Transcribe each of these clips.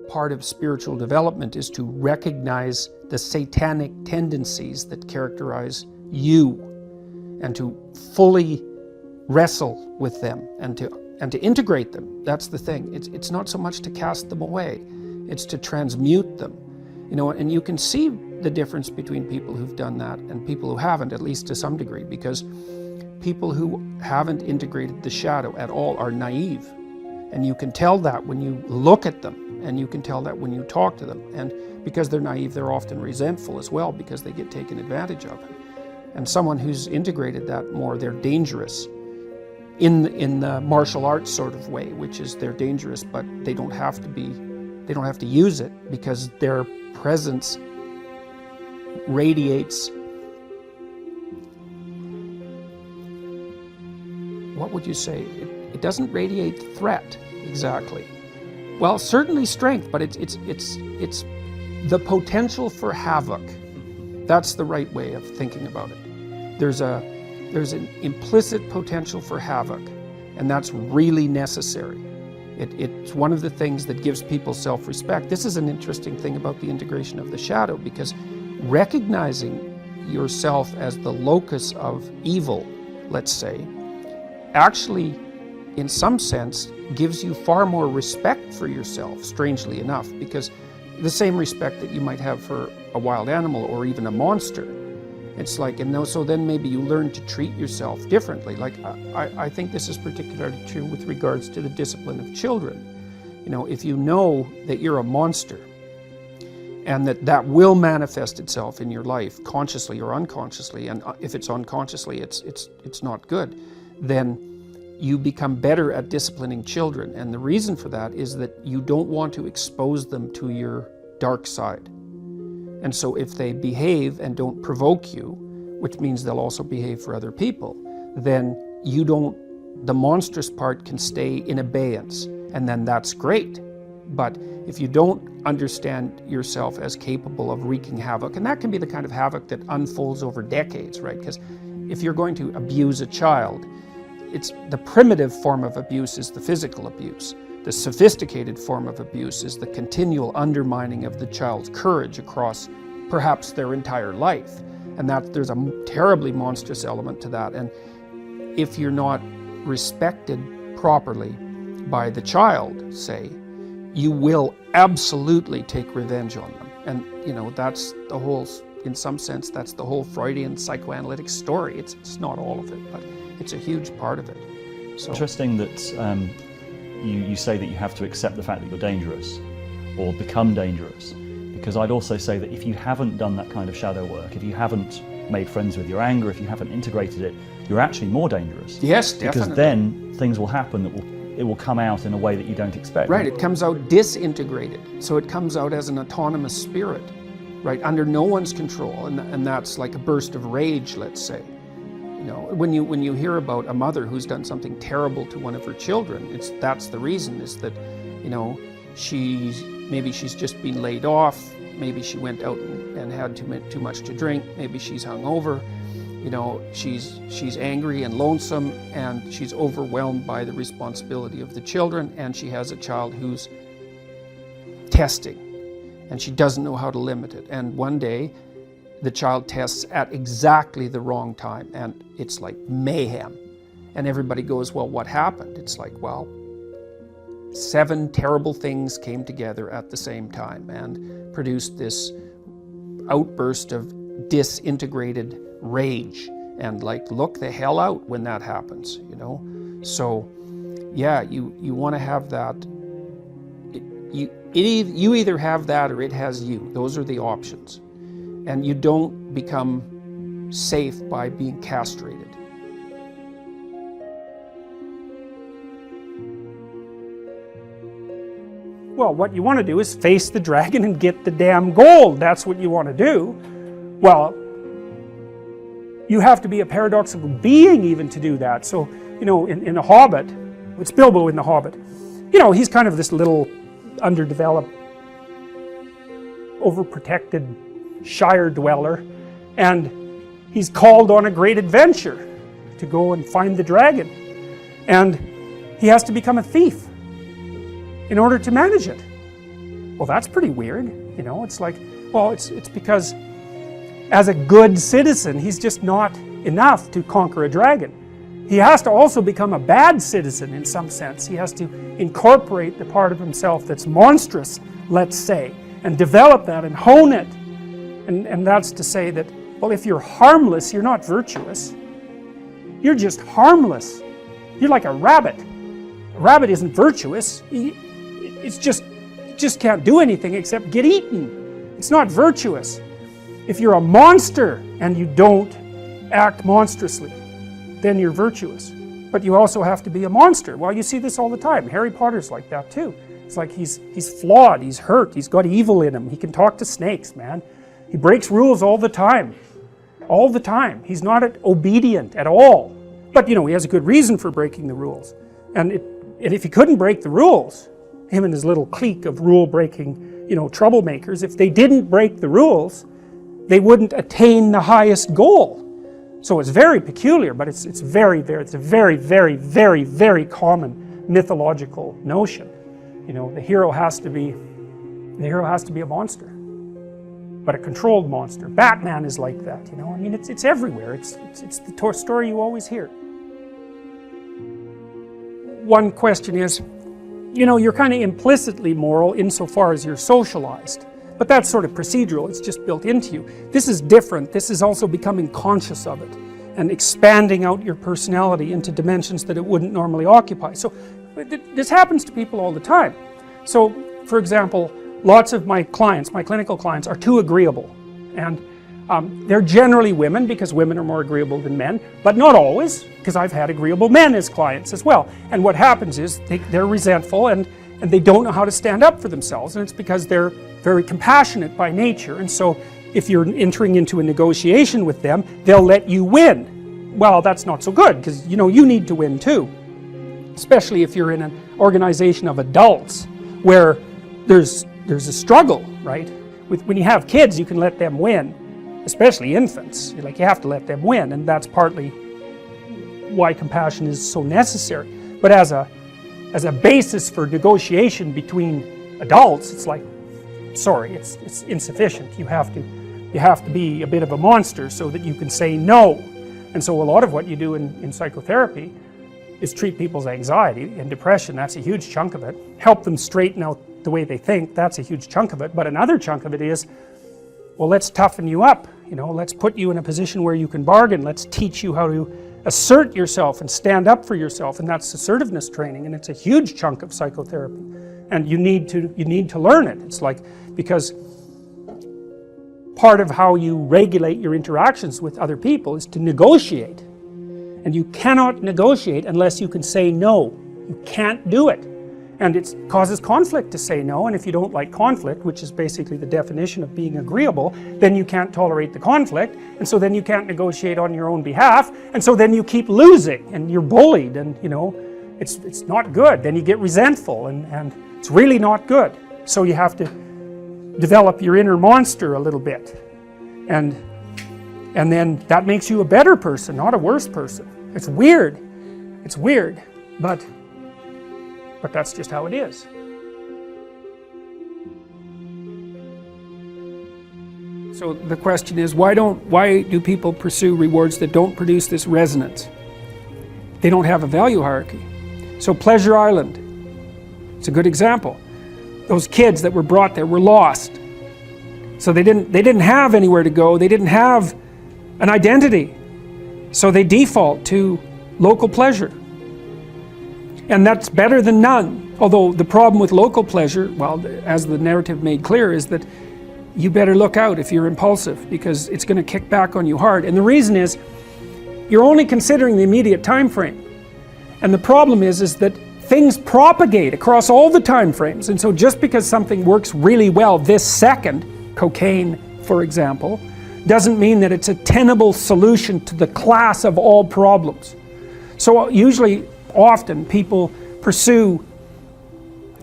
part of spiritual development is to recognize the satanic tendencies that characterize you and to fully wrestle with them and to integrate them. That's the thing. It's not so much to cast them away, it's to transmute them. You know, and you can see the difference between people who've done that and people who haven't, at least to some degree, because people who haven't integrated the shadow at all are naive. And you can tell that when you look at them, and you can tell that when you talk to them. And because they're naive, they're often resentful as well because they get taken advantage of. And someone who's integrated that more, they're dangerous in the martial arts sort of way, which is they're dangerous, but they don't have to use it because their presence radiates, what would you say? It doesn't radiate threat exactly. Well, certainly strength, but it's the potential for havoc. That's the right way of thinking about it. There's an implicit potential for havoc, and that's really necessary. It's one of the things that gives people self-respect. This is an interesting thing about the integration of the shadow, because recognizing yourself as the locus of evil, let's say, actually, in some sense, gives you far more respect for yourself, strangely enough, because the same respect that you might have for a wild animal or even a monster. It's like, and so then maybe you learn to treat yourself differently. Like, I think this is particularly true with regards to the discipline of children. You know, if you know that you're a monster and that will manifest itself in your life, consciously or unconsciously, and if it's unconsciously, it's not good, then you become better at disciplining children. And the reason for that is that you don't want to expose them to your dark side. And so if they behave and don't provoke you, which means they'll also behave for other people, then the monstrous part can stay in abeyance, and then that's great. But if you don't understand yourself as capable of wreaking havoc, and that can be the kind of havoc that unfolds over decades, right? Because if you're going to abuse a child, it's the primitive form of abuse is the physical abuse. The sophisticated form of abuse is the continual undermining of the child's courage across perhaps their entire life. And that there's a terribly monstrous element to that. And if you're not respected properly by the child, say, you will absolutely take revenge on them. And, you know, that's the whole, in some sense, that's the whole Freudian psychoanalytic story. It's not all of it, but it's a huge part of it. So. Interesting that you say that you have to accept the fact that you're dangerous or become dangerous, because I'd also say that if you haven't done that kind of shadow work, if you haven't made friends with your anger, if you haven't integrated it, you're actually more dangerous. Yes, definitely. Because then things will happen that it will come out in a way that you don't expect. Right, it comes out disintegrated. So it comes out as an autonomous spirit, right, under no one's control, and that's like a burst of rage, let's say. You know, when you hear about a mother who's done something terrible to one of her children, that's the reason, is that, you know, maybe she's just been laid off, maybe she went out and had too much to drink, maybe she's hungover, you know, she's angry and lonesome, and she's overwhelmed by the responsibility of the children, and she has a child who's testing, and she doesn't know how to limit it. And one day, the child tests at exactly the wrong time, and it's like mayhem. And everybody goes, well, what happened? It's like, well, 7 terrible things came together at the same time and produced this outburst of disintegrated rage. And like, look the hell out when that happens, you know? So, yeah, you want to have that. You either have that or it has you. Those are the options. And you don't become safe by being castrated. Well, what you want to do is face the dragon and get the damn gold. That's what you want to do. Well, you have to be a paradoxical being even to do that. So, you know, in The Hobbit, it's Bilbo in The Hobbit, you know, he's kind of this little underdeveloped, overprotected Shire dweller, and he's called on a great adventure to go and find the dragon, and he has to become a thief in order to manage it. Well, that's pretty weird, you know. It's like, well, it's because as a good citizen, he's just not enough to conquer a dragon. He has to also become a bad citizen in some sense. He has to incorporate the part of himself that's monstrous, let's say, and develop that and hone it. And that's to say that, well, if you're harmless, you're not virtuous. You're just harmless. You're like a rabbit. A rabbit isn't virtuous. It just can't do anything except get eaten. It's not virtuous. If you're a monster and you don't act monstrously, then you're virtuous. But you also have to be a monster. Well, you see this all the time. Harry Potter's like that too. It's like he's flawed, he's hurt, he's got evil in him. He can talk to snakes, man. He breaks rules all the time. All the time. He's not obedient at all. But you know, he has a good reason for breaking the rules. And if he couldn't break the rules, him and his little clique of rule-breaking, you know, troublemakers, if they didn't break the rules, they wouldn't attain the highest goal. So it's very peculiar, but it's a very, very common mythological notion. You know, the hero has to be a monster, but a controlled monster. Batman is like that, you know. I mean, it's everywhere. It's the story you always hear. One question is, you know, you're kind of implicitly moral insofar as you're socialized. But that's sort of procedural, it's just built into you. This is different. This is also becoming conscious of it and expanding out your personality into dimensions that it wouldn't normally occupy. So this happens to people all the time. So, for example, lots of my clients, my clinical clients, are too agreeable. And they're generally women, because women are more agreeable than men, but not always, because I've had agreeable men as clients as well. And what happens is they're resentful and they don't know how to stand up for themselves, and it's because they're very compassionate by nature. And so if you're entering into a negotiation with them, they'll let you win. Well, that's not so good, because you know you need to win too, especially if you're in an organization of adults where there's a struggle, right? When you have kids, you can let them win, especially infants. You have to let them win, and that's partly why compassion is so necessary. But as a basis for negotiation between adults, it's like, sorry, it's insufficient. You have to be a bit of a monster so that you can say no. And so a lot of what you do in psychotherapy is treat people's anxiety and depression. That's a huge chunk of it. Help them straighten out the way they think. That's a huge chunk of it. But another chunk of it is, well, let's toughen you up. You know, let's put you in a position where you can bargain. Let's teach you how to assert yourself and stand up for yourself, and that's assertiveness training, and it's a huge chunk of psychotherapy. And you need to learn it. It's like, because part of how you regulate your interactions with other people is to negotiate. And you cannot negotiate unless you can say no. You can't do it. And it causes conflict to say no, and if you don't like conflict, which is basically the definition of being agreeable, then you can't tolerate the conflict, and so then you can't negotiate on your own behalf, and so then you keep losing, and you're bullied, and you know, it's not good. Then you get resentful, and it's really not good. So you have to develop your inner monster a little bit, and then that makes you a better person, not a worse person. It's weird, but that's just how it is. So the question is, why do people pursue rewards that don't produce this resonance? They don't have a value hierarchy. So Pleasure Island, it's a good example. Those kids that were brought there were lost. So they didn't have anywhere to go. They didn't have an identity. So they default to local pleasure. And that's better than none. Although the problem with local pleasure, well, as the narrative made clear, is that you better look out if you're impulsive, because it's going to kick back on you hard. And the reason is, you're only considering the immediate time frame. And the problem is that things propagate across all the time frames. And so just because something works really well this second, cocaine, for example, doesn't mean that it's a tenable solution to the class of all problems. So usually, often people pursue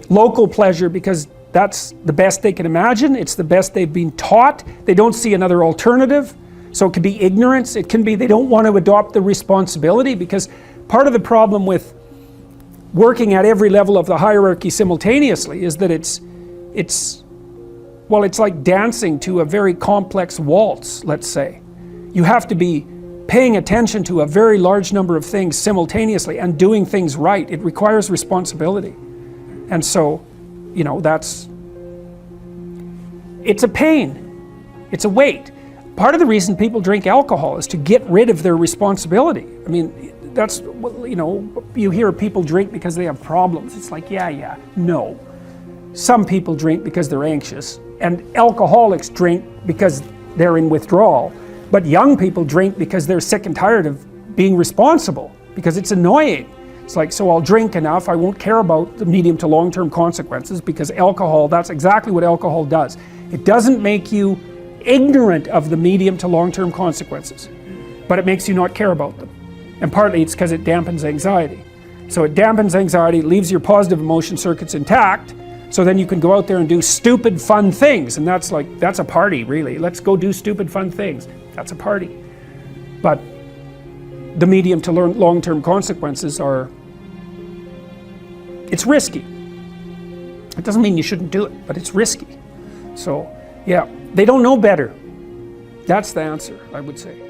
local pleasure because that's the best they can imagine. It's the best they've been taught. They don't see another alternative. So it can be ignorance. It can be they don't want to adopt the responsibility, because part of the problem with working at every level of the hierarchy simultaneously is that it's Well, it's like dancing to a very complex waltz, let's say. You have to be paying attention to a very large number of things simultaneously and doing things right. It requires responsibility. And so, you know, it's a pain. It's a weight. Part of the reason people drink alcohol is to get rid of their responsibility. I mean, that's, you know, you hear people drink because they have problems. It's like, yeah, no. Some people drink because they're anxious, and alcoholics drink because they're in withdrawal. But young people drink because they're sick and tired of being responsible, because it's annoying. It's like, so I'll drink enough, I won't care about the medium to long-term consequences, because alcohol, that's exactly what alcohol does. It doesn't make you ignorant of the medium to long-term consequences, but it makes you not care about them. And partly it's because it dampens anxiety. So it dampens anxiety, leaves your positive emotion circuits intact, so then you can go out there and do stupid fun things. And that's a party, really. Let's go do stupid fun things. That's a party. But the medium to long-term consequences are, it's risky. It doesn't mean you shouldn't do it, but it's risky. So, yeah, they don't know better. That's the answer, I would say.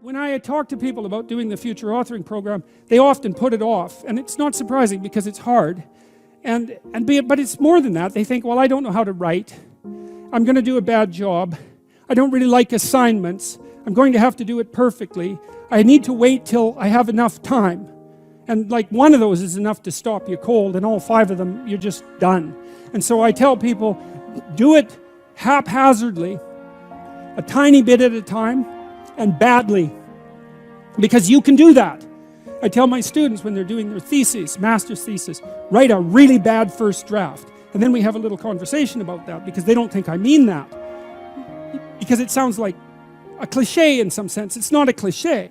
When I talk to people about doing the future authoring program, they often put it off, and it's not surprising because it's hard. But it's more than that. They think, well, I don't know how to write. I'm going to do a bad job. I don't really like assignments. I'm going to have to do it perfectly. I need to wait till I have enough time. And like one of those is enough to stop you cold, and all 5 of them, you're just done. And so I tell people, do it haphazardly, a tiny bit at a time, and badly, because you can do that. I tell my students when they're doing their theses, master's thesis, write a really bad first draft. And then we have a little conversation about that, because they don't think I mean that. Because it sounds like a cliche in some sense. It's not a cliche.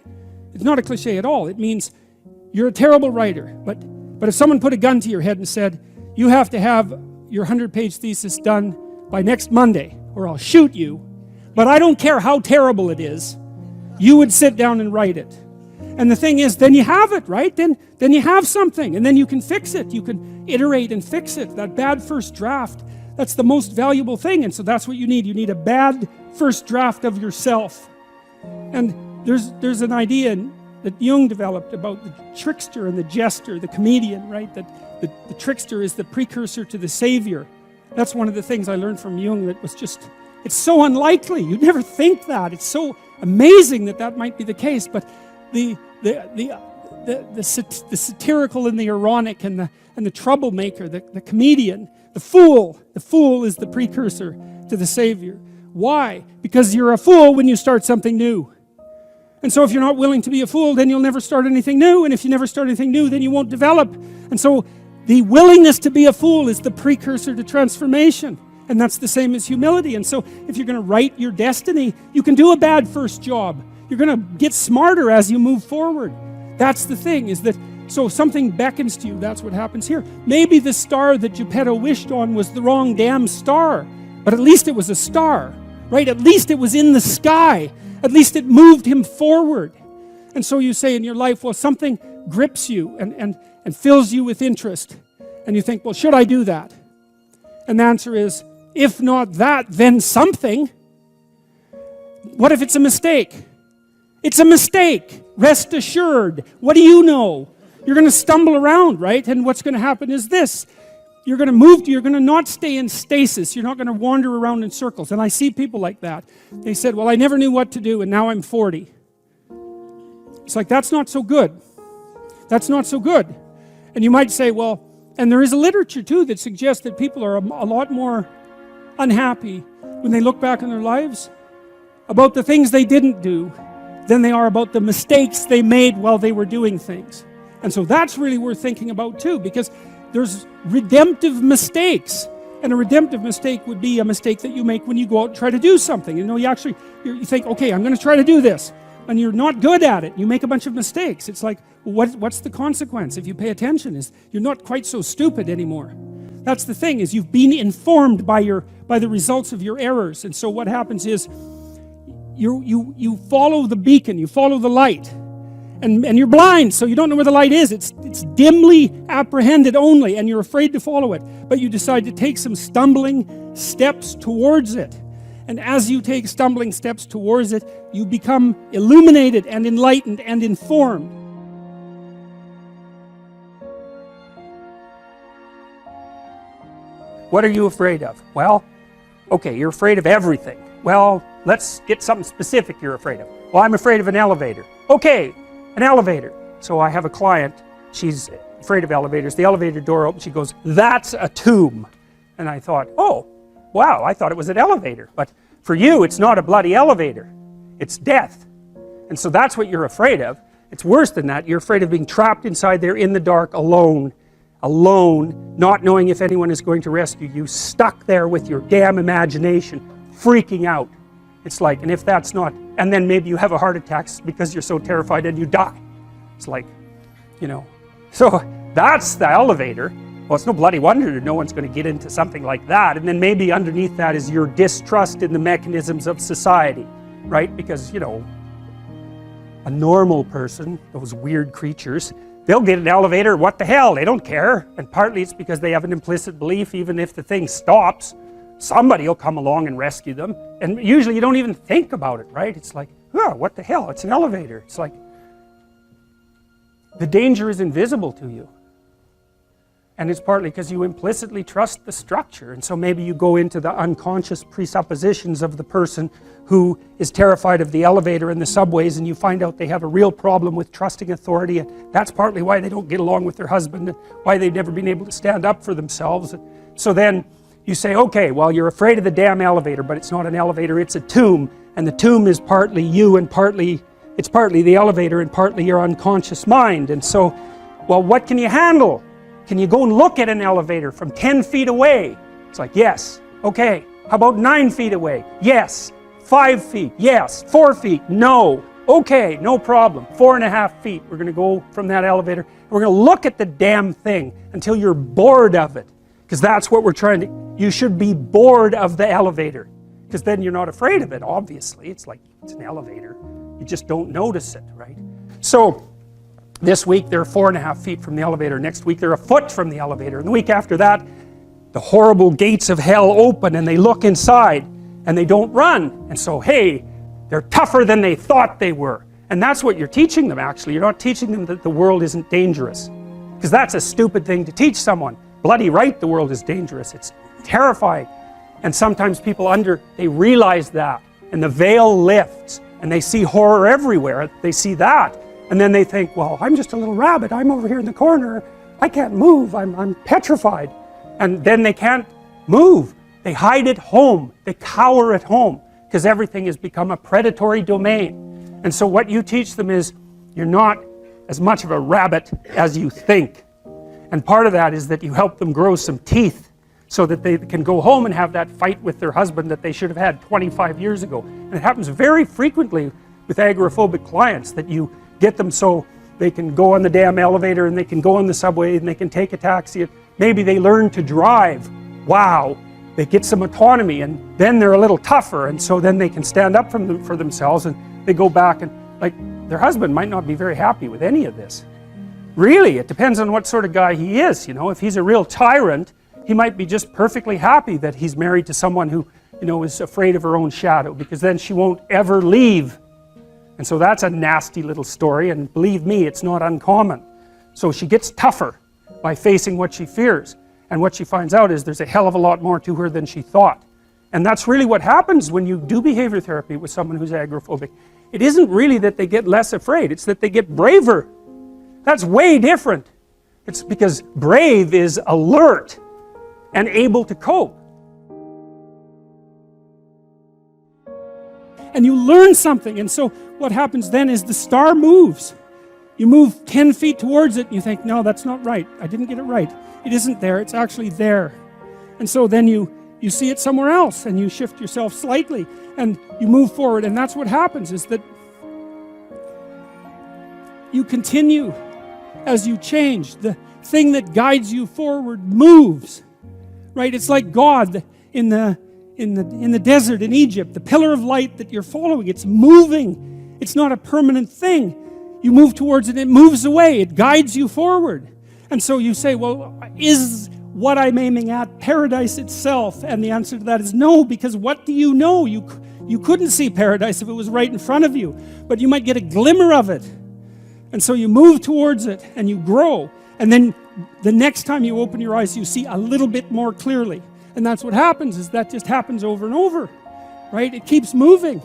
It's not a cliche at all. It means you're a terrible writer. But if someone put a gun to your head and said, you have to have your 100-page thesis done by next Monday, or I'll shoot you, but I don't care how terrible it is, you would sit down and write it. And the thing is, then you have it, right? Then you have something, and then you can fix it. You can iterate and fix it. That bad first draft, that's the most valuable thing. And so that's what you need. You need a bad first draft of yourself. And there's an idea that Jung developed about the trickster and the jester, the comedian, right? That the trickster is the precursor to the savior. That's one of the things I learned from Jung that was just, it's so unlikely. You'd never think that. It's so amazing that might be the case. But the satirical and the ironic and the troublemaker, the comedian, the fool is the precursor to the savior. Why? Because you're a fool when you start something new. And so if you're not willing to be a fool, then you'll never start anything new. And if you never start anything new, then you won't develop. And so the willingness to be a fool is the precursor to transformation. And that's the same as humility. And so if you're going to write your destiny, you can do a bad first job. You're going to get smarter as you move forward. That's the thing, is that, so something beckons to you. That's what happens here. Maybe the star that Geppetto wished on was the wrong damn star, but at least it was a star, right? At least it was in the sky. At least it moved him forward. And so you say in your life, well, something grips you and fills you with interest. And you think, well, should I do that? And the answer is, if not that, then something. What if it's a mistake? It's a mistake. Rest assured. What do you know? You're going to stumble around, right? And what's going to happen is this. You're going to move, you're going to not stay in stasis. You're not going to wander around in circles. And I see people like that. They said, well, I never knew what to do, and now I'm 40. It's like, that's not so good. That's not so good. And you might say, well, and there is a literature too that suggests that people are a lot more unhappy when they look back on their lives about the things they didn't do than they are about the mistakes they made while they were doing things. And so that's really worth thinking about too, because there's redemptive mistakes. And a redemptive mistake would be a mistake that you make when you go out and try to do something. You know, you think, okay, I'm going to try to do this. And you're not good at it. You make a bunch of mistakes. It's like, well, what's the consequence? If you pay attention, is you're not quite so stupid anymore. That's the thing, is you've been informed by the results of your errors. And so what happens is, you follow the beacon, you follow the light. And you're blind, so you don't know where the light is. It's dimly apprehended only, and you're afraid to follow it. But you decide to take some stumbling steps towards it. And as you take stumbling steps towards it, you become illuminated and enlightened and informed. What are you afraid of? Well, okay, you're afraid of everything. Well, let's get something specific you're afraid of. Well, I'm afraid of an elevator. Okay, an elevator. So I have a client, she's afraid of elevators. The elevator door opens, she goes, "That's a tomb." And I thought, oh, wow, I thought it was an elevator. But for you, it's not a bloody elevator. It's death. And so that's what you're afraid of. It's worse than that. You're afraid of being trapped inside there in the dark alone, not knowing if anyone is going to rescue you, stuck there with your damn imagination, freaking out. It's like, and if that's not, and then maybe you have a heart attack because you're so terrified and you die. It's like, you know, so that's the elevator. Well, it's no bloody wonder no one's going to get into something like that. And then maybe underneath that is your distrust in the mechanisms of society, right? Because, you know, a normal person, those weird creatures, they'll get an elevator, what the hell, they don't care. And partly it's because they have an implicit belief, even if the thing stops, somebody will come along and rescue them. And usually you don't even think about it, right? It's like, oh, what the hell, it's an elevator. It's like, the danger is invisible to you. And it's partly because you implicitly trust the structure. And so maybe you go into the unconscious presuppositions of the person who is terrified of the elevator and the subways, and you find out they have a real problem with trusting authority, and that's partly why they don't get along with their husband and why they've never been able to stand up for themselves. So then you say, okay, well, you're afraid of the damn elevator, but it's not an elevator, it's a tomb, and the tomb is partly you and it's partly the elevator and partly your unconscious mind. And so, well, what can you handle? Can you go and look at an elevator from 10 feet away? It's like, yes. Okay. How about 9 feet away? Yes. 5 feet? Yes. 4 feet? No. Okay, no problem. 4.5 feet. We're going to go from that elevator. We're going to look at the damn thing until you're bored of it. Because that's what we're trying to... You should be bored of the elevator. Because then you're not afraid of it, obviously. It's like, it's an elevator. You just don't notice it, right? So... this week they're 4.5 feet from the elevator. Next week they're a foot from the elevator. And the week after that, the horrible gates of hell open and they look inside and they don't run. And so, hey, they're tougher than they thought they were. And that's what you're teaching them, actually. You're not teaching them that the world isn't dangerous. Because that's a stupid thing to teach someone. Bloody right, the world is dangerous. It's terrifying. And sometimes people they realize that. And the veil lifts. And they see horror everywhere. They see that. And then they think, well, I'm just a little rabbit. I'm over here in the corner. I can't move. I'm petrified. And then they can't move. They hide at home. They cower at home because everything has become a predatory domain. And so what you teach them is you're not as much of a rabbit as you think. And part of that is that you help them grow some teeth so that they can go home and have that fight with their husband that they should have had 25 years ago. And it happens very frequently with agoraphobic clients that you get them so they can go on the damn elevator and they can go on the subway and they can take a taxi. Maybe they learn to drive. Wow. They get some autonomy and then they're a little tougher, and so then they can stand up for themselves, and they go back and, like, their husband might not be very happy with any of this. Really, it depends on what sort of guy he is, you know. If he's a real tyrant, he might be just perfectly happy that he's married to someone who, you know, is afraid of her own shadow, because then she won't ever leave. And so that's a nasty little story, and believe me, it's not uncommon. So she gets tougher by facing what she fears, and what she finds out is there's a hell of a lot more to her than she thought. And that's really what happens when you do behavior therapy with someone who's agoraphobic. It isn't really that they get less afraid, it's that they get braver. That's way different. It's because brave is alert and able to cope. And you learn something, and so what happens then is the star moves. You move 10 feet towards it and you think, no, that's not right. I didn't get it right. It isn't there, it's actually there. And so then you see it somewhere else and you shift yourself slightly and you move forward, and that's what happens, is that you continue as you change. The thing that guides you forward moves, right? It's like God in the in the desert in Egypt, the pillar of light that you're following, it's moving. It's not a permanent thing. You move towards it, it moves away, it guides you forward. And so you say, well, is what I'm aiming at paradise itself? And the answer to that is no, because what do you know? You couldn't see paradise if it was right in front of you, but you might get a glimmer of it. And so you move towards it and you grow. And then the next time you open your eyes, you see a little bit more clearly. And that's what happens, is that just happens over and over, right? It keeps moving.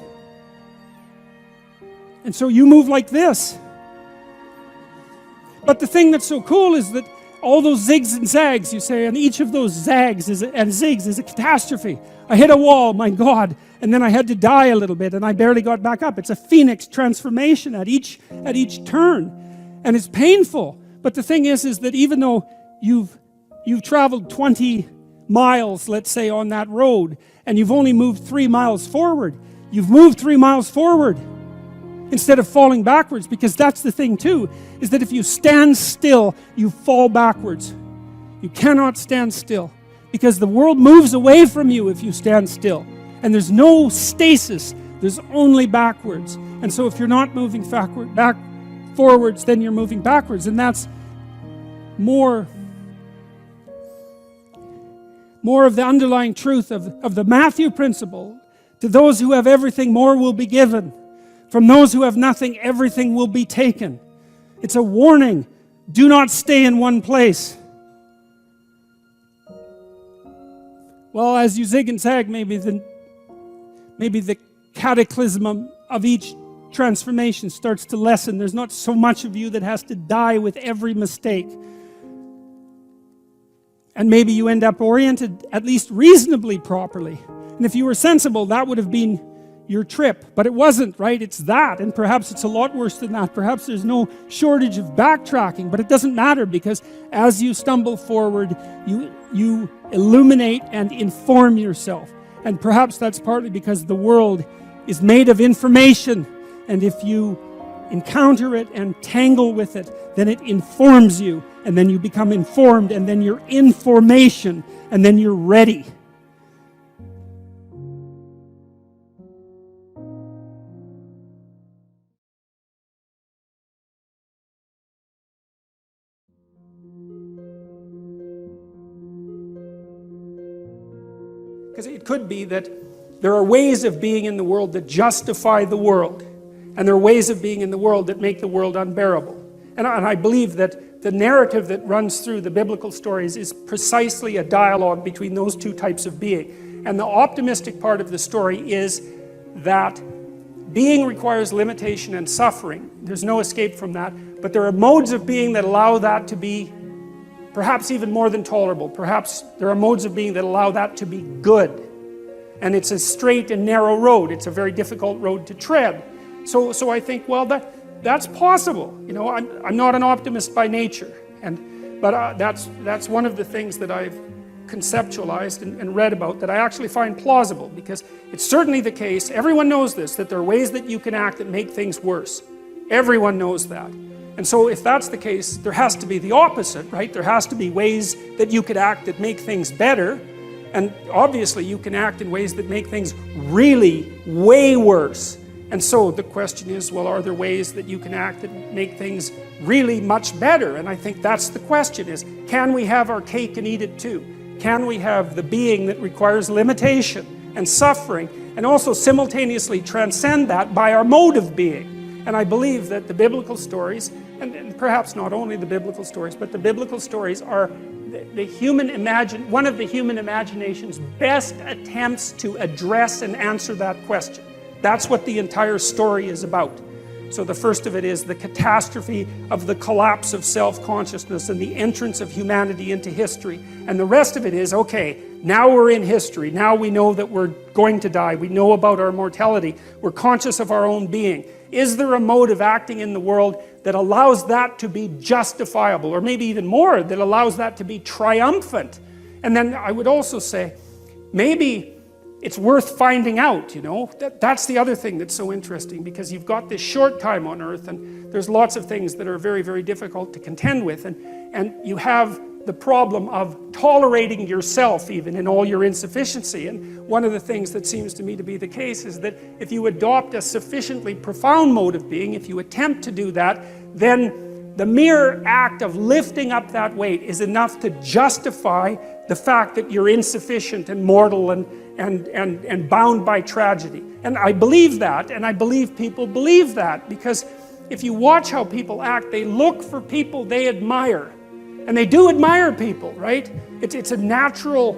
And so you move like this. But the thing that's so cool is that all those zigs and zags, you say, and each of those zags and zigs is a catastrophe. I hit a wall, my God, and then I had to die a little bit, and I barely got back up. It's a phoenix transformation at each turn, and it's painful. But the thing is that even though you've traveled 20 miles, let's say, on that road, and you've only moved 3 miles forward, you've moved 3 miles forward instead of falling backwards, because that's the thing too, is that if you stand still, you fall backwards. You cannot stand still, because the world moves away from you if you stand still. And there's no stasis, there's only backwards. And so if you're not moving forwards, then you're moving backwards. And that's more of the underlying truth of the Matthew principle. To those who have everything, more will be given. From those who have nothing, everything will be taken. It's a warning. Do not stay in one place. Well, as you zig and zag, maybe the cataclysm of each transformation starts to lessen. There's not so much of you that has to die with every mistake. And maybe you end up oriented at least reasonably properly. And if you were sensible, that would have been your trip. But it wasn't, right? It's that. And perhaps it's a lot worse than that. Perhaps there's no shortage of backtracking. But it doesn't matter, because as you stumble forward, you illuminate and inform yourself. And perhaps that's partly because the world is made of information. And if you encounter it and tangle with it, then it informs you. And then you become informed. And then you're information. And then you're ready. Because it could be that there are ways of being in the world that justify the world. And there are ways of being in the world that make the world unbearable. And I believe that the narrative that runs through the biblical stories is precisely a dialogue between those two types of being. And the optimistic part of the story is that being requires limitation and suffering. There's no escape from that. But there are modes of being that allow that to be perhaps even more than tolerable. Perhaps there are modes of being that allow that to be good. And it's a straight and narrow road. It's a very difficult road to tread. So I think, well, that's possible. You know, I'm not an optimist by nature. But that's one of the things that I've conceptualized and read about that I actually find plausible, because it's certainly the case, everyone knows this, that there are ways that you can act that make things worse. Everyone knows that. And so if that's the case, there has to be the opposite, right? There has to be ways that you could act that make things better. And obviously you can act in ways that make things really way worse. And so the question is, well, are there ways that you can act that make things really much better? And I think that's the question, is can we have our cake and eat it too? Can we have the being that requires limitation and suffering, and also simultaneously transcend that by our mode of being? And I believe that the biblical stories, and perhaps not only the biblical stories, but the biblical stories are one of the human imagination's best attempts to address and answer that question. That's what the entire story is about. So the first of it is the catastrophe of the collapse of self-consciousness and the entrance of humanity into history. And the rest of it is, okay, now we're in history. Now we know that we're going to die. We know about our mortality. We're conscious of our own being. Is there a mode of acting in the world that allows that to be justifiable, or maybe even more, that allows that to be triumphant? And then I would also say, maybe it's worth finding out, you know. That's the other thing that's so interesting, because you've got this short time on earth, and there's lots of things that are very, very difficult to contend with, and you have the problem of tolerating yourself even in all your insufficiency. And one of the things that seems to me to be the case is that if you adopt a sufficiently profound mode of being, if you attempt to do that, then the mere act of lifting up that weight is enough to justify the fact that you're insufficient and mortal and bound by tragedy. And I believe that, and I believe people believe that, because if you watch how people act, they look for people they admire. And they do admire people, right? It's a natural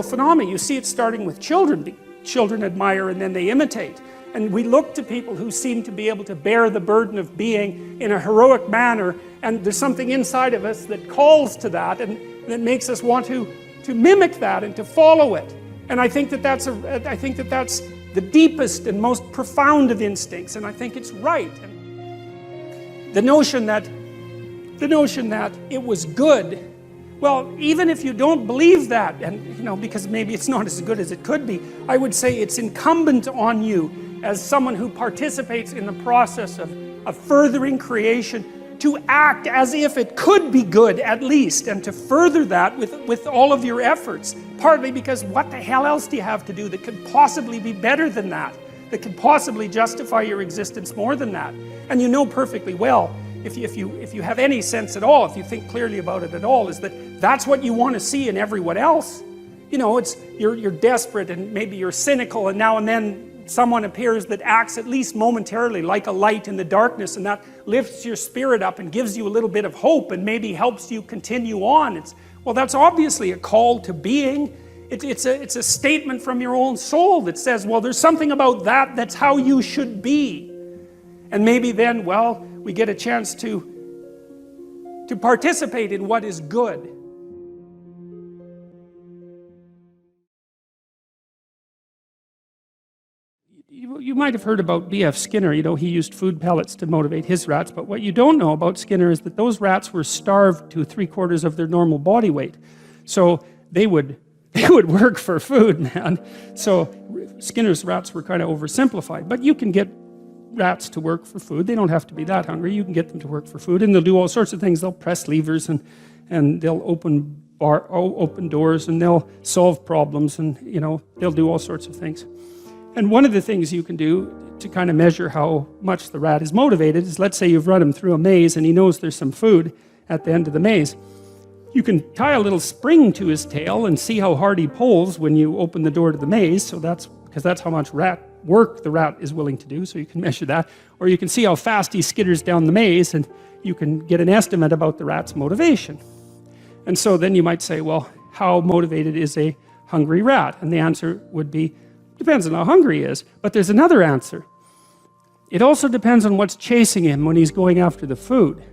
phenomenon. You see it starting with children. Children admire and then they imitate. And we look to people who seem to be able to bear the burden of being in a heroic manner, and there's something inside of us that calls to that, and that makes us want to mimic that and to follow it. And I think that that's the deepest and most profound of instincts, and I think it's right. And the notion that it was good, well, even if you don't believe that, and because maybe it's not as good as it could be, I would say it's incumbent on you as someone who participates in the process of furthering creation to act as if it could be good at least, and to further that with all of your efforts. Partly because what the hell else do you have to do that could possibly be better than that could possibly justify your existence more than that? And you know perfectly well, if you have any sense at all, if you think clearly about it at all, is that that's what you want to see in everyone else. You're desperate, and maybe you're cynical, and now and then someone appears that acts at least momentarily like a light in the darkness, and that lifts your spirit up and gives you a little bit of hope and maybe helps you continue on. Well, that's obviously a call to being. It's a statement from your own soul that says, well, there's something about that's how you should be. And maybe then, well, we get a chance to participate in what is good. You might have heard about B.F. Skinner. He used food pellets to motivate his rats, but what you don't know about Skinner is that those rats were starved to 3/4 of their normal body weight. So they would work for food, man. So Skinner's rats were kind of oversimplified, but you can get rats to work for food. They don't have to be that hungry. You can get them to work for food, and they'll do all sorts of things. They'll press levers, and they'll open doors, and they'll solve problems, and they'll do all sorts of things. And one of the things you can do to kind of measure how much the rat is motivated is, let's say you've run him through a maze and he knows there's some food at the end of the maze. You can tie a little spring to his tail and see how hard he pulls when you open the door to the maze. So because that's how much work the rat is willing to do, so you can measure that. Or you can see how fast he skitters down the maze, and you can get an estimate about the rat's motivation. And so then you might say, well, how motivated is a hungry rat? And the answer would be, depends on how hungry he is. But there's another answer. It also depends on what's chasing him when he's going after the food.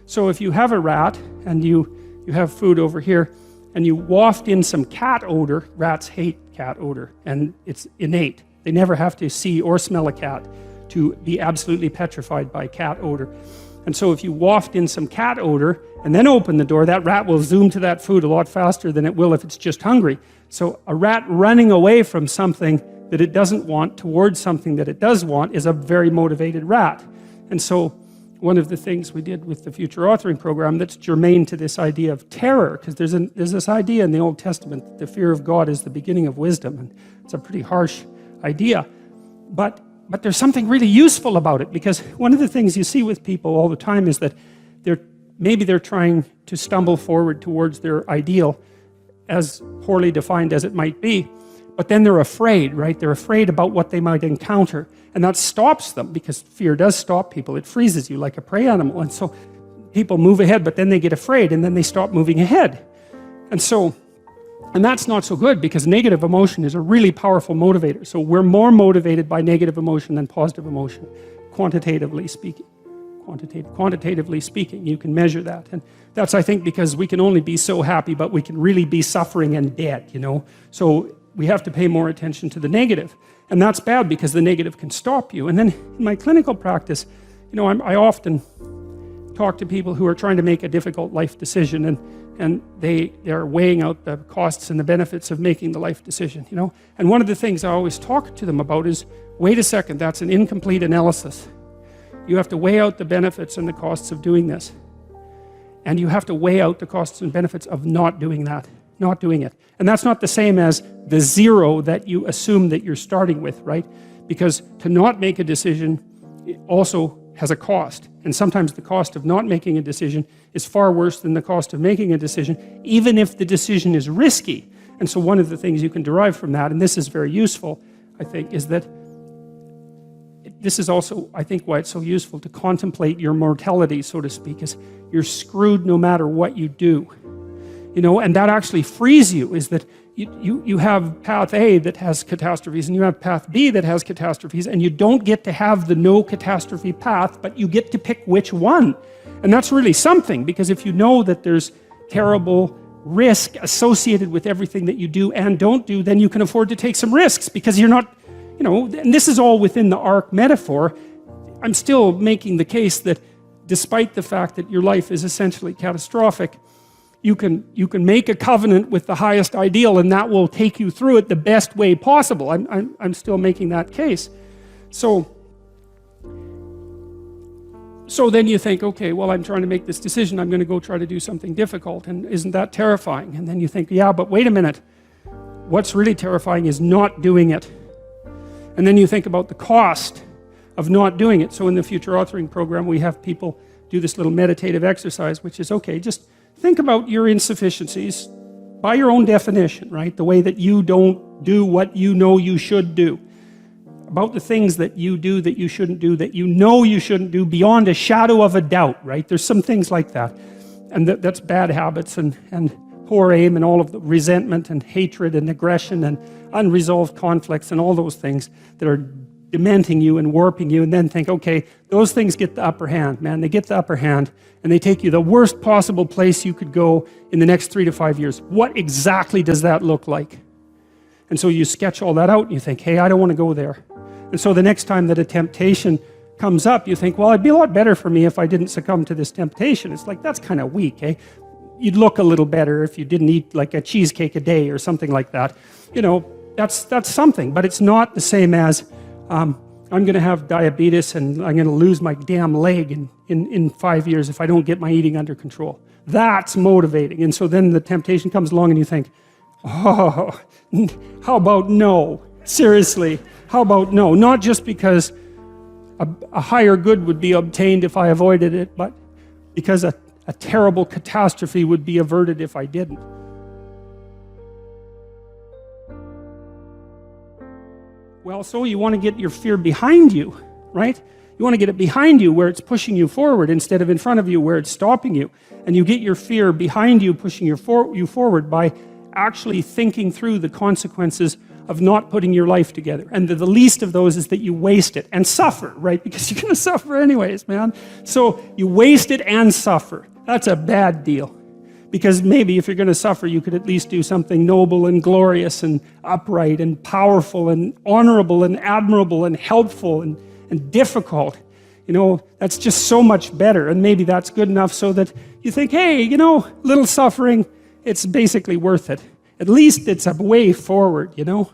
So if you have a rat and you have food over here and you waft in some cat odor, rats hate cat odor, and it's innate. They never have to see or smell a cat to be absolutely petrified by cat odor. And so if you waft in some cat odor and then open the door, that rat will zoom to that food a lot faster than it will if it's just hungry. So a rat running away from something that it doesn't want towards something that it does want is a very motivated rat. And so one of the things we did with the future authoring program that's germane to this idea of terror, because there's this idea in the Old Testament that the fear of God is the beginning of wisdom, and it's a pretty harsh idea. But there's something really useful about it, because one of the things you see with people all the time is that maybe they're trying to stumble forward towards their ideal, as poorly defined as it might be, but then they're afraid, right? They're afraid about what they might encounter, and that stops them, because fear does stop people. It freezes you like a prey animal, and so people move ahead, but then they get afraid, and then they stop moving ahead. And that's not so good, because negative emotion is a really powerful motivator. So we're more motivated by negative emotion than positive emotion, quantitatively speaking. Quantitatively speaking, you can measure that. And that's, I think, because we can only be so happy, but we can really be suffering and dead, So we have to pay more attention to the negative. And that's bad, because the negative can stop you. And then in my clinical practice, I often talk to people who are trying to make a difficult life decision, and they're weighing out the costs and the benefits of making the life decision, And one of the things I always talk to them about is, wait a second, that's an incomplete analysis. You have to weigh out the benefits and the costs of doing this. And you have to weigh out the costs and benefits of not doing that, not doing it. And that's not the same as the zero that you assume that you're starting with, right? Because to not make a decision also has a cost. And sometimes the cost of not making a decision is far worse than the cost of making a decision, even if the decision is risky. And so one of the things you can derive from that, and this is very useful, I think, is that this is also, I think, why it's so useful to contemplate your mortality, so to speak, is you're screwed no matter what you do. You know, and that actually frees you, is that you have path A that has catastrophes and you have path B that has catastrophes, and you don't get to have the no catastrophe path, but you get to pick which one. And that's really something, because if you know that there's terrible risk associated with everything that you do and don't do, then you can afford to take some risks, because you're not, you know, and this is all within the ark metaphor. I'm still making the case that despite the fact that your life is essentially catastrophic, you can make a covenant with the highest ideal, and that will take you through it the best way possible. I'm still making that case. So then you think, okay, well, I'm trying to make this decision. I'm going to go try to do something difficult, and isn't that terrifying? And then you think, yeah, but wait a minute. What's really terrifying is not doing it. And then you think about the cost of not doing it. So in the future authoring program, we have people do this little meditative exercise, which is, okay, just think about your insufficiencies by your own definition, right? The way that you don't do what you know you should do. About the things that you do that you shouldn't do, that you know you shouldn't do beyond a shadow of a doubt, right? There's some things like that. And that's bad habits and poor aim and all of the resentment and hatred and aggression and unresolved conflicts and all those things that are dementing you and warping you, and then think, okay, those things get the upper hand, man. They get the upper hand, and they take you the worst possible place you could go in the next 3 to 5 years. What exactly does that look like? And so you sketch all that out, and you think, hey, I don't want to go there. And so the next time that a temptation comes up, you think, well, it'd be a lot better for me if I didn't succumb to this temptation. It's like, that's kind of weak, eh? You'd look a little better if you didn't eat like a cheesecake a day or something like that. You know, that's something, but it's not the same as I'm going to have diabetes and I'm going to lose my damn leg in 5 years if I don't get my eating under control. That's motivating. And so then the temptation comes along and you think, oh, how about no? Seriously, how about no? Not just because a higher good would be obtained if I avoided it, but because a terrible catastrophe would be averted if I didn't. Well, so you want to get your fear behind you, right? You want to get it behind you where it's pushing you forward instead of in front of you where it's stopping you. And you get your fear behind you, pushing you forward by actually thinking through the consequences of not putting your life together. And the least of those is that you waste it and suffer, right? Because you're going to suffer anyways, man. So you waste it and suffer. That's a bad deal. Because maybe if you're going to suffer, you could at least do something noble and glorious and upright and powerful and honorable and admirable and helpful and difficult. You know, that's just so much better. And maybe that's good enough so that you think, hey, you know, little suffering, it's basically worth it. At least it's a way forward, you know?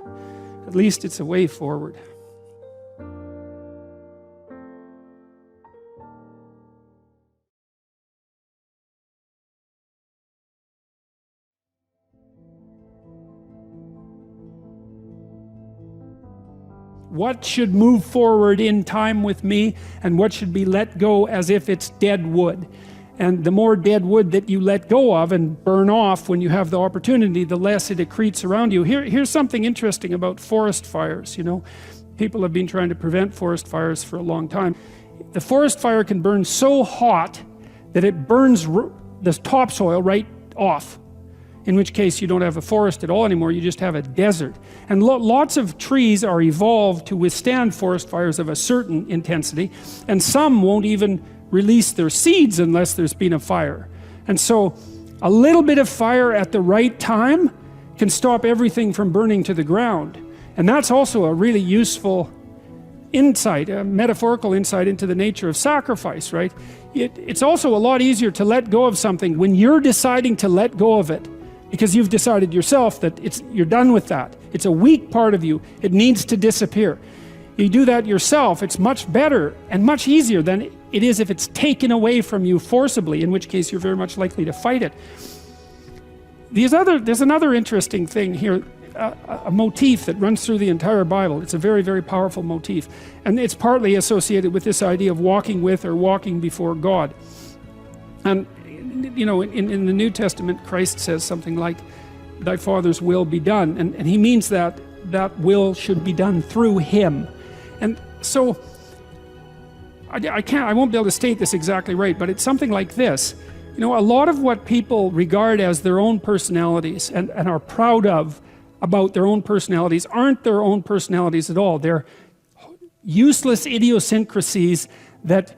At least it's a way forward. What should move forward in time with me, and what should be let go as if it's dead wood? And the more dead wood that you let go of and burn off when you have the opportunity, the less it accretes around you. Here's something interesting about forest fires, you know. People have been trying to prevent forest fires for a long time. The forest fire can burn so hot that it burns the topsoil right off. In which case you don't have a forest at all anymore, you just have a desert. And lots of trees are evolved to withstand forest fires of a certain intensity, and some won't even release their seeds unless there's been a fire. And so a little bit of fire at the right time can stop everything from burning to the ground. And that's also a really useful insight, a metaphorical insight into the nature of sacrifice, right? It's also a lot easier to let go of something when you're deciding to let go of it, because you've decided yourself that you're done with that. It's a weak part of you. It needs to disappear. You do that yourself, it's much better and much easier than it is if it's taken away from you forcibly, in which case you're very much likely to fight it. There's another interesting thing here, a motif that runs through the entire Bible. It's a very, very powerful motif, and it's partly associated with this idea of walking with or walking before God. And you know, in the New Testament, Christ says something like, thy Father's will be done, and he means that that will should be done through him. And so I won't be able to state this exactly right, but it's something like this. You know, a lot of what people regard as their own personalities and are proud of about their own personalities aren't their own personalities at all. They're useless idiosyncrasies that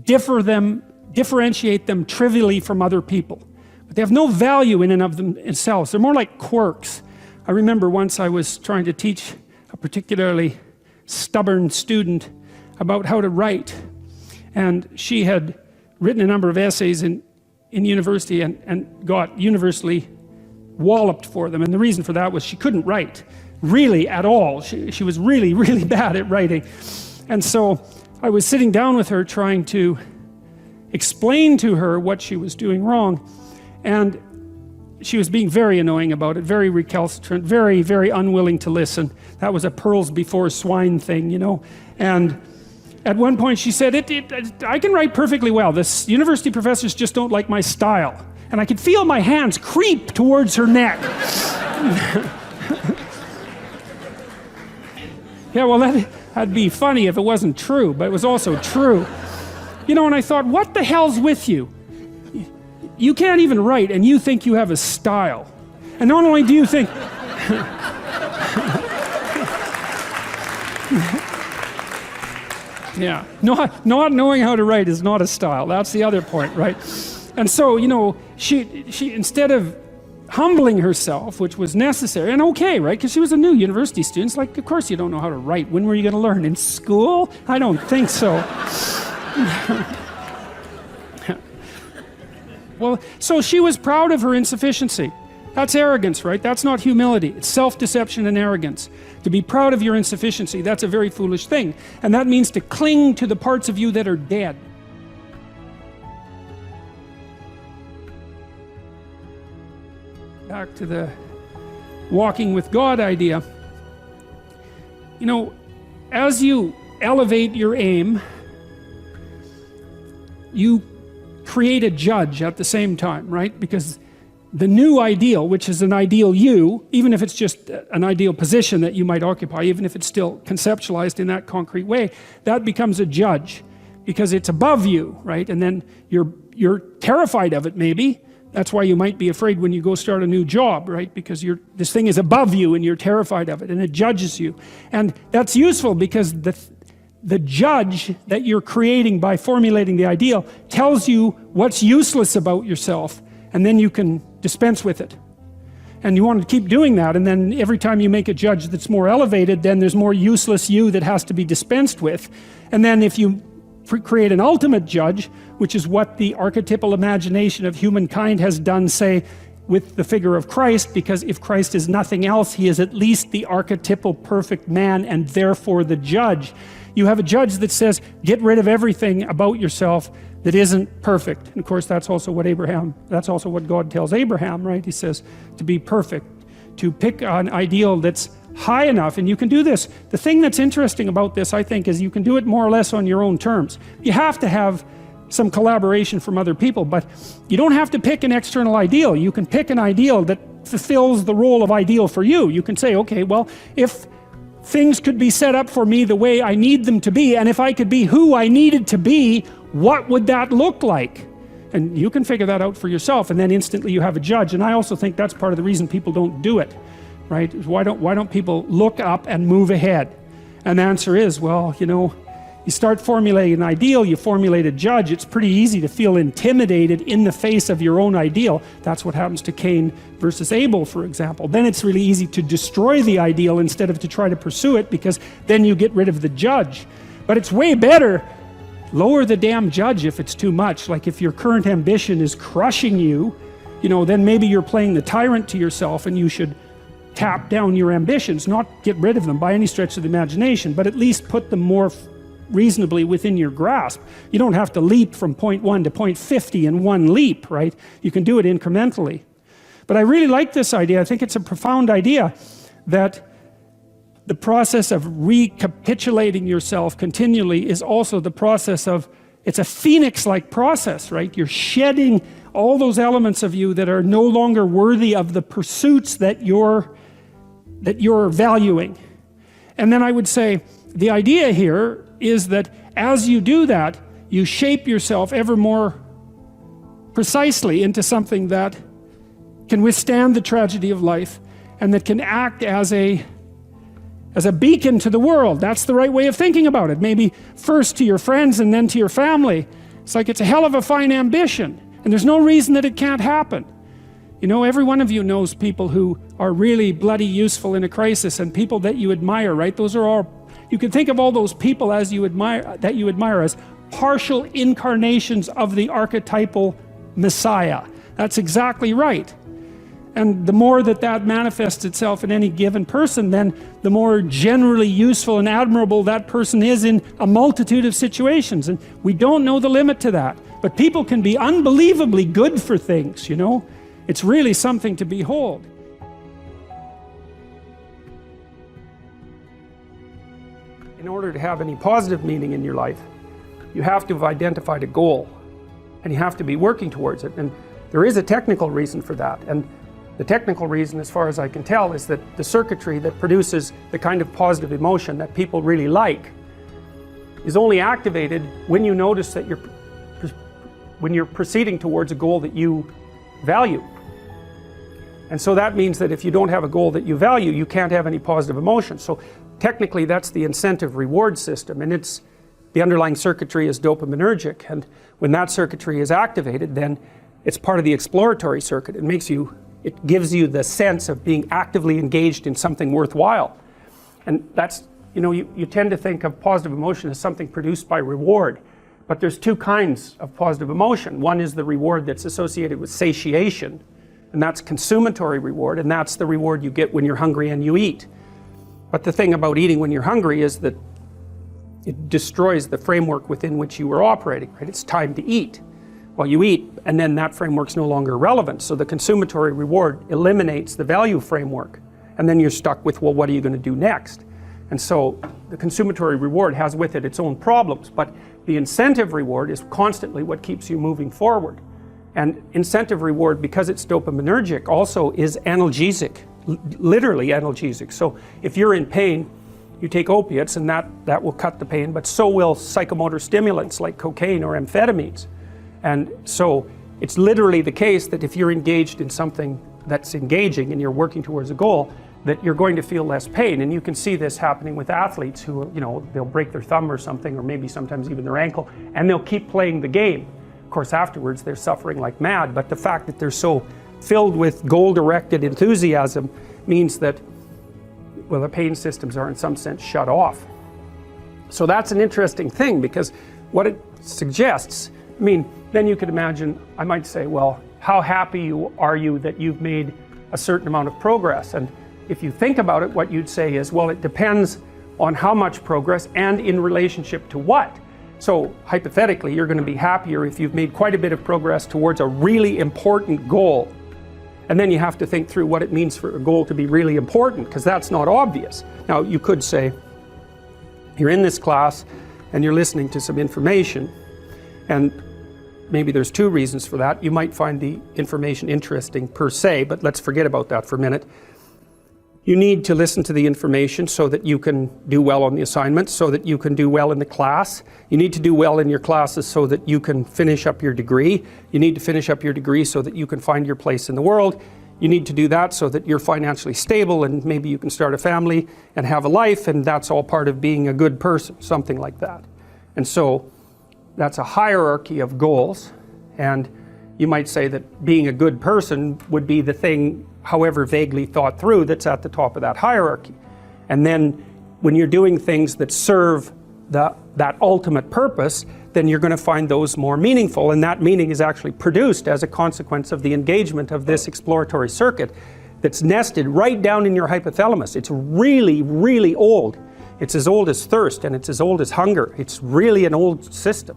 differentiate them trivially from other people. But they have no value in and of themselves. They're more like quirks. I remember once I was trying to teach a particularly stubborn student about how to write, and she had written a number of essays in university and got universally walloped for them, and the reason for that was she couldn't write really at all. She was really, really bad at writing. And so I was sitting down with her trying to explain to her what she was doing wrong, and she was being very annoying about it, very recalcitrant, very, very unwilling to listen. That was a pearls before swine thing, you know. And at one point she said, I can write perfectly well. This university professors just don't like my style. And I could feel my hands creep towards her neck. Yeah, well, that'd be funny if it wasn't true, but it was also true. You know, and I thought, what the hell's with you? You can't even write, and you think you have a style. And not only do you think... Yeah, not knowing how to write is not a style. That's the other point, right? And so, you know, she instead of humbling herself, which was necessary and okay, right? Because she was a new university student. It's like, of course you don't know how to write. When were you going to learn? In school? I don't think so. Well, so she was proud of her insufficiency. That's arrogance, right? That's not humility. It's self-deception and arrogance. To be proud of your insufficiency, that's a very foolish thing. And that means to cling to the parts of you that are dead. Back to the walking with God idea. You know, as you elevate your aim, you create a judge at the same time, right? Because the new ideal, which is an ideal you, even if it's just an ideal position that you might occupy, even if it's still conceptualized in that concrete way, that becomes a judge because it's above you, right? And then you're terrified of it, maybe. That's why you might be afraid when you go start a new job, right? Because this thing is above you and you're terrified of it, and it judges you. And that's useful because the judge that you're creating by formulating the ideal tells you what's useless about yourself, and then you can dispense with it. And you want to keep doing that, and then every time you make a judge that's more elevated, then there's more useless you that has to be dispensed with. And then if you create an ultimate judge, which is what the archetypal imagination of humankind has done, say, with the figure of Christ, because if Christ is nothing else, he is at least the archetypal perfect man and therefore the judge. You have a judge that says, get rid of everything about yourself that isn't perfect. And of course, that's also what God tells Abraham, right? He says to be perfect, to pick an ideal that's high enough, and you can do this. The thing that's interesting about this, I think, is you can do it more or less on your own terms. You have to have some collaboration from other people, but you don't have to pick an external ideal. You can pick an ideal that fulfills the role of ideal for you. You can say, okay, well, if things could be set up for me the way I need them to be, and if I could be who I needed to be, what would that look like? And you can figure that out for yourself, and then instantly you have a judge. And I also think that's part of the reason people don't do it, right? Why don't people look up and move ahead? And the answer is, well, you know, you start formulating an ideal, you formulate a judge, it's pretty easy to feel intimidated in the face of your own ideal. That's what happens to Cain versus Abel, for example. Then it's really easy to destroy the ideal instead of to try to pursue it, because then you get rid of the judge. But it's way better, lower the damn judge if it's too much. Like if your current ambition is crushing you, you know, then maybe you're playing the tyrant to yourself, and you should tap down your ambitions, not get rid of them by any stretch of the imagination, but at least put them more reasonably within your grasp. You don't have to leap from point 1 to point 50 in one leap, right? You can do it incrementally. But I really like this idea. I think it's a profound idea that the process of recapitulating yourself continually is also the process of, it's a phoenix-like process, right? You're shedding all those elements of you that are no longer worthy of the pursuits that you're valuing. And then I would say the idea here is that as you do that, you shape yourself ever more precisely into something that can withstand the tragedy of life and that can act as a beacon to the world. That's the right way of thinking about it. Maybe first to your friends and then to your family. It's like it's a hell of a fine ambition, and there's no reason that it can't happen. You know, every one of you knows people who are really bloody useful in a crisis, and people that you admire, right? Those are all, you can think of all those people as you admire as partial incarnations of the archetypal Messiah. That's exactly right. And the more that that manifests itself in any given person, then the more generally useful and admirable that person is in a multitude of situations. And we don't know the limit to that. But people can be unbelievably good for things, you know. It's really something to behold. In order to have any positive meaning in your life, you have to have identified a goal, and you have to be working towards it. And there is a technical reason for that. And the technical reason, as far as I can tell, is that the circuitry that produces the kind of positive emotion that people really like is only activated when you notice that when you're proceeding towards a goal that you value. And so that means that if you don't have a goal that you value, you can't have any positive emotion. So technically that's the incentive reward system, and the underlying circuitry is dopaminergic, and when that circuitry is activated, then it's part of the exploratory circuit. It gives you the sense of being actively engaged in something worthwhile. And that's, you know, you tend to think of positive emotion as something produced by reward. But there's two kinds of positive emotion. One is the reward that's associated with satiation, and that's consummatory reward, and that's the reward you get when you're hungry and you eat. But the thing about eating when you're hungry is that it destroys the framework within which you were operating, right? It's time to eat. Well, you eat, and then that framework's no longer relevant. So the consummatory reward eliminates the value framework. And then you're stuck with, well, what are you going to do next? And so the consummatory reward has with it its own problems, but the incentive reward is constantly what keeps you moving forward. And incentive reward, because it's dopaminergic, also is analgesic, literally analgesic. So if you're in pain, you take opiates, and that will cut the pain, but so will psychomotor stimulants like cocaine or amphetamines. And so it's literally the case that if you're engaged in something that's engaging and you're working towards a goal, that you're going to feel less pain. And you can see this happening with athletes who, you know, they'll break their thumb or something, or maybe sometimes even their ankle, and they'll keep playing the game. Of course, afterwards they're suffering like mad, but the fact that they're so filled with goal-directed enthusiasm means that, well, the pain systems are in some sense shut off. So that's an interesting thing, because what it suggests, I mean, then you could imagine, I might say, well, how happy are you that you've made a certain amount of progress? And if you think about it, what you'd say is, well, it depends on how much progress and in relationship to what. So hypothetically, you're going to be happier if you've made quite a bit of progress towards a really important goal. And then you have to think through what it means for a goal to be really important, because that's not obvious. Now, you could say, you're in this class and you're listening to some information, and maybe there's two reasons for that. You might find the information interesting per se, but let's forget about that for a minute. You need to listen to the information so that you can do well on the assignments, so that you can do well in the class. You need to do well in your classes so that you can finish up your degree. You need to finish up your degree so that you can find your place in the world. You need to do that so that you're financially stable, and maybe you can start a family and have a life, and that's all part of being a good person, something like that. And so that's a hierarchy of goals, and you might say that being a good person would be the thing, however vaguely thought through, that's at the top of that hierarchy. And then when you're doing things that serve that ultimate purpose, then you're going to find those more meaningful, and that meaning is actually produced as a consequence of the engagement of this exploratory circuit that's nested right down in your hypothalamus. It's really, really old. It's as old as thirst and it's as old as hunger. It's really an old system.